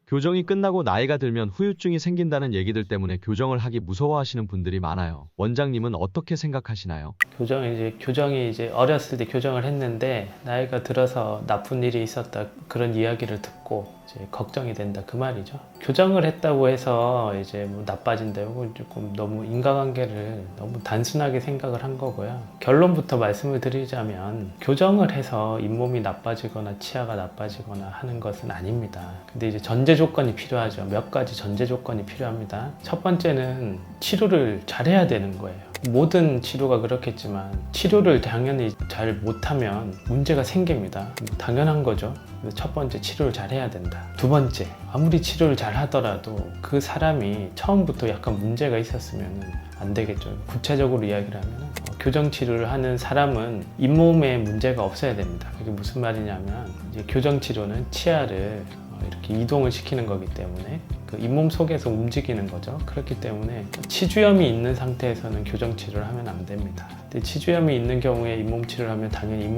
교정이 끝나고 나이가 들면 후유증이 생긴다는 얘기들 때문에 교정을 하기 무서워하시는 분들이 많아요. 원장님은 어떻게 생각하시나요? 교정이 이제 어렸을 때 교정을 했는데 나이가 들어서 나쁜 일이 있었다 그런 이야기를 듣고 이제 걱정이 된다 그 말이죠. 교정을 했다고 해서 이제 뭐 나빠진다 이거 조금 너무 인과관계를 너무 단순하게 생각을 한 거고요. 결론부터 말씀을 드리자면 교정을 해서 잇몸이 나빠지거나 치아가 나빠지거나 하는 것은 아닙니다. 근데 이제 전제 조건이 필요하죠. 몇 가지 전제 조건이 필요합니다. 첫 번째는 치료를 잘해야 되는 거예요. 모든 치료가 그렇겠지만 치료를 당연히 잘 못하면 문제가 생깁니다. 당연한 거죠. 그래서 첫 번째, 치료를 잘 해야 된다. 두 번째, 아무리 치료를 잘 하더라도 그 사람이 처음부터 약간 문제가 있었으면 안 되겠죠. 구체적으로 이야기를 하면 교정 치료를 하는 사람은 잇몸에 문제가 없어야 됩니다. 그게 무슨 말이냐면 이제 교정 치료는 치아를 이렇게 이동을 시키는 거기 때문에 그 잇몸 속에서 움직이는 거죠. 그렇기 때문에 치주염이 있는 상태에서는 교정 치료를 하면 안 됩니다. 근데 치주염이 있는 경우에 잇몸 치료를 하면 당연히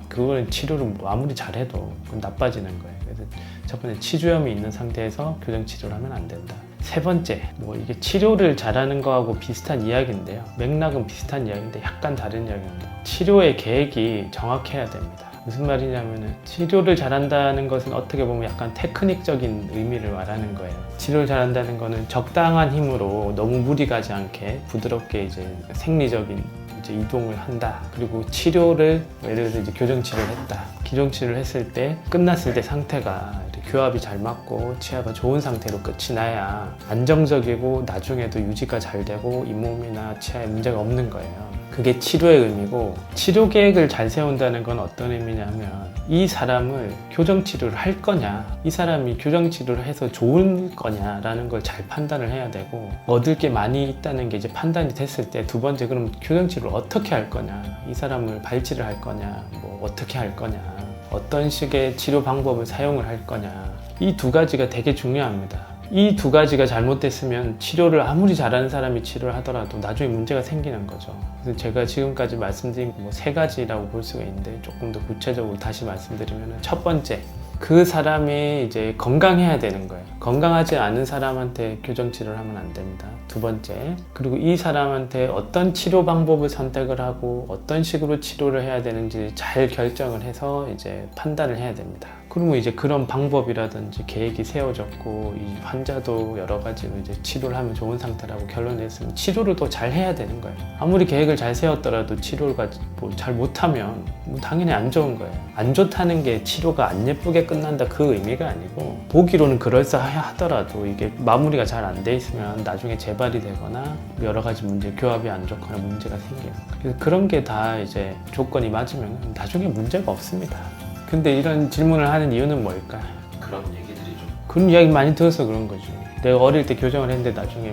그걸 치료를 아무리 잘해도 그건 나빠지는 거예요. 그래서 첫 번째, 치주염이 있는 상태에서 교정 치료를 하면 안 된다. 세 번째, 이게 치료를 잘하는 거하고 비슷한 이야기인데요. 맥락은 비슷한 이야기인데 약간 다른 이야기입니다. 치료의 계획이 정확해야 됩니다. 무슨 말이냐면은 치료를 잘한다는 것은 어떻게 보면 약간 테크닉적인 의미를 말하는 거예요. 치료를 잘한다는 거는 적당한 힘으로 너무 무리 가지 않게 부드럽게 이제 생리적인 이제 이동을 한다. 그리고 치료를 예를 들어서 이제 교정 치료를 했다. 기존 치료를 했을 때 끝났을 때 상태가 교합이 잘 맞고 치아가 좋은 상태로 끝이 나야 안정적이고 나중에도 유지가 잘 되고 잇몸이나 치아에 문제가 없는 거예요. 그게 치료의 의미고, 치료 계획을 잘 세운다는 건 어떤 의미냐면 이 사람을 교정 치료를 할 거냐, 이 사람이 교정 치료를 해서 좋은 거냐라는 걸 잘 판단을 해야 되고, 얻을 게 많이 있다는 게 이제 판단이 됐을 때 두 번째, 그럼 교정 치료를 어떻게 할 거냐, 이 사람을 발치를 할 거냐, 어떻게 할 거냐, 어떤 식의 치료 방법을 사용을 할 거냐, 이 두 가지가 되게 중요합니다. 이 두 가지가 잘못됐으면 치료를 아무리 잘하는 사람이 치료를 하더라도 나중에 문제가 생기는 거죠. 그래서 제가 지금까지 말씀드린 세 가지라고 볼 수가 있는데 조금 더 구체적으로 다시 말씀드리면, 첫 번째, 그 사람이 이제 건강해야 되는 거예요. 건강하지 않은 사람한테 교정 치료를 하면 안 됩니다. 두 번째, 그리고 이 사람한테 어떤 치료 방법을 선택을 하고 어떤 식으로 치료를 해야 되는지 잘 결정을 해서 이제 판단을 해야 됩니다. 그러면 이제 그런 방법이라든지 계획이 세워졌고 이 환자도 여러 가지로 이제 치료를 하면 좋은 상태라고 결론이 됐으면 치료를 더 잘 해야 되는 거예요. 아무리 계획을 잘 세웠더라도 치료를 잘 못하면 당연히 안 좋은 거예요. 안 좋다는 게 치료가 안 예쁘게 끝난다 그 의미가 아니고, 보기로는 그럴싸하더라도 이게 마무리가 잘 안 돼 있으면 나중에 재발이 되거나 여러 가지 문제, 교합이 안 좋거나 문제가 생겨요. 그래서 그런 게 다 이제 조건이 맞으면 나중에 문제가 없습니다. 근데 이런 질문을 하는 이유는 뭘까? 그런 얘기들이 좀 그런 이야기 많이 들어서 그런 거지. 내가 어릴 때 교정을 했는데 나중에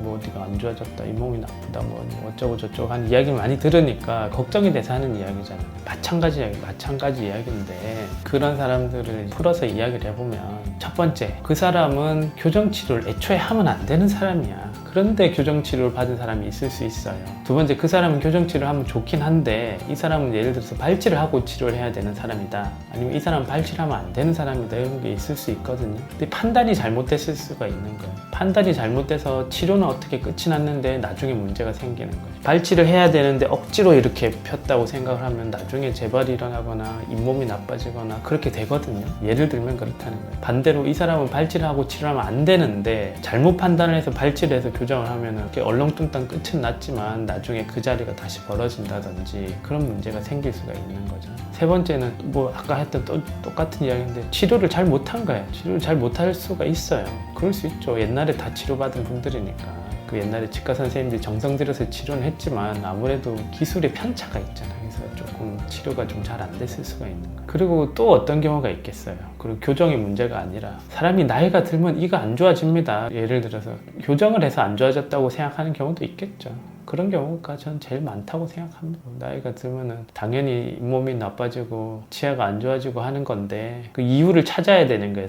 어디가 안 좋아졌다, 잇몸이 나쁘다, 어쩌고 저쩌고 하는 이야기를 많이 들으니까 걱정이 돼서 하는 이야기잖아. 마찬가지 이야기인데 그런 사람들을 풀어서 이야기를 해보면, 첫 번째, 그 사람은 교정 치료를 애초에 하면 안 되는 사람이야. 그런데 교정 치료를 받은 사람이 있을 수 있어요. 두 번째, 그 사람은 교정 치료를 하면 좋긴 한데 이 사람은 예를 들어서 발치를 하고 치료를 해야 되는 사람이다, 아니면 이 사람은 발치를 하면 안 되는 사람이다, 이런 게 있을 수 있거든요. 근데 판단이 잘못됐을 수가 있는 거예요. 판단이 잘못돼서 치료는 어떻게 끝이 났는데 나중에 문제가 생기는 거예요. 발치를 해야 되는데 억지로 이렇게 폈다고 생각을 하면 나중에 재발이 일어나거나 잇몸이 나빠지거나 그렇게 되거든요. 예를 들면 그렇다는 거예요. 반대로 이 사람은 발치를 하고 치료하면 안 되는데 잘못 판단을 해서 발치를 해서 교정을 하면 이렇게 얼렁뚱땅 끝은 났지만 나중에 그 자리가 다시 벌어진다든지 그런 문제가 생길 수가 있는 거죠. 세 번째는 아까 했던 똑같은 이야기인데 치료를 잘 못한 거예요. 치료를 잘 못할 수가 있어요. 그럴 수 있죠. 옛날에 다 치료받은 분들이니까. 그 옛날에 치과 선생님들이 정성 들여서 치료는 했지만 아무래도 기술의 편차가 있잖아요. 그래서 조금 치료가 좀 잘 안 됐을 수가 있는 거예요. 그리고 또 어떤 경우가 있겠어요. 그리고 교정이 문제가 아니라 사람이 나이가 들면 이가 안 좋아집니다. 예를 들어서 교정을 해서 안 좋아졌다고 생각하는 경우도 있겠죠. 그런 경우가 전 제일 많다고 생각합니다. 나이가 들면은 당연히 몸이 나빠지고 치아가 안 좋아지고 하는 건데 그 이유를 찾아야 되는 거예요.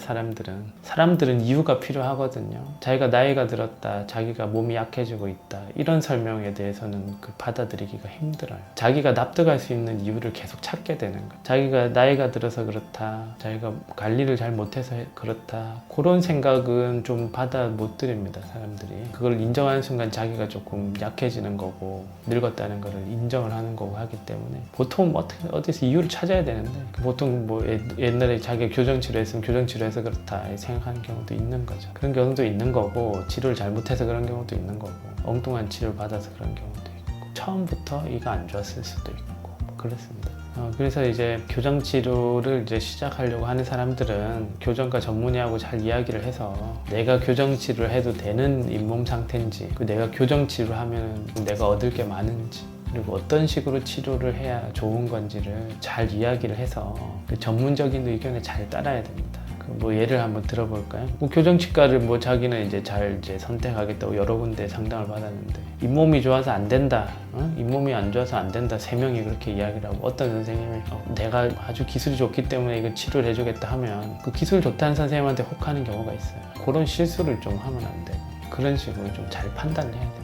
사람들은 이유가 필요하거든요. 자기가 나이가 들었다, 자기가 몸이 약해지고 있다, 이런 설명에 대해서는 받아들이기가 힘들어요. 자기가 납득할 수 있는 이유를 계속 찾게 되는 거예요. 자기가 나이가 들어서 그렇다, 자기가 관리를 잘 못해서 그렇다, 그런 생각은 좀 받아 못 드립니다. 사람들이 그걸 인정하는 순간 자기가 조금 약해지는 거고 늙었다는 거를 인정을 하는 거고 하기 때문에 보통 어디서 이유를 찾아야 되는데 보통 뭐 옛날에 자기가 교정치료했으면 교정치료해서 그렇다 생각하는 경우도 있는 거죠. 그런 경우도 있는 거고, 치료를 잘못해서 그런 경우도 있는 거고, 엉뚱한 치료를 받아서 그런 경우도 있고, 처음부터 이가 안 좋았을 수도 있고 그렇습니다. 그래서 이제 교정 치료를 이제 시작하려고 하는 사람들은 교정과 전문의하고 잘 이야기를 해서 내가 교정 치료를 해도 되는 잇몸 상태인지, 내가 교정 치료를 하면 내가 얻을 게 많은지, 그리고 어떤 식으로 치료를 해야 좋은 건지를 잘 이야기를 해서 그 전문적인 의견에 잘 따라야 됩니다. 뭐 예를 한번 들어볼까요? 뭐 교정치과를 뭐 자기는 이제 잘 이제 선택하겠다고 여러 군데 상담을 받았는데 잇몸이 좋아서 안 된다, 잇몸이 안 좋아서 안 된다, 3명이 그렇게 이야기를 하고, 어떤 선생님이 내가 아주 기술이 좋기 때문에 이거 치료를 해주겠다 하면 그 기술 좋다는 선생님한테 혹하는 경우가 있어요. 그런 실수를 좀 하면 안 되고, 그런 식으로 좀 잘 판단을 해야 됩니다.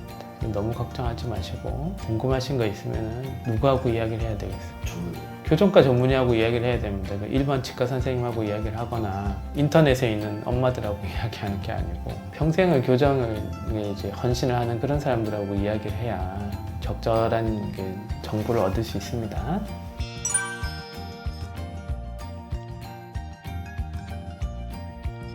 너무 걱정하지 마시고, 궁금하신 거 있으면 누구하고 이야기를 해야 되겠어요? 교정과 전문의하고 이야기를 해야 됩니다. 일반 치과 선생님하고 이야기를 하거나 인터넷에 있는 엄마들하고 이야기하는 게 아니고, 평생을 교정을 이제 헌신을 하는 그런 사람들하고 이야기를 해야 적절한 정보를 얻을 수 있습니다.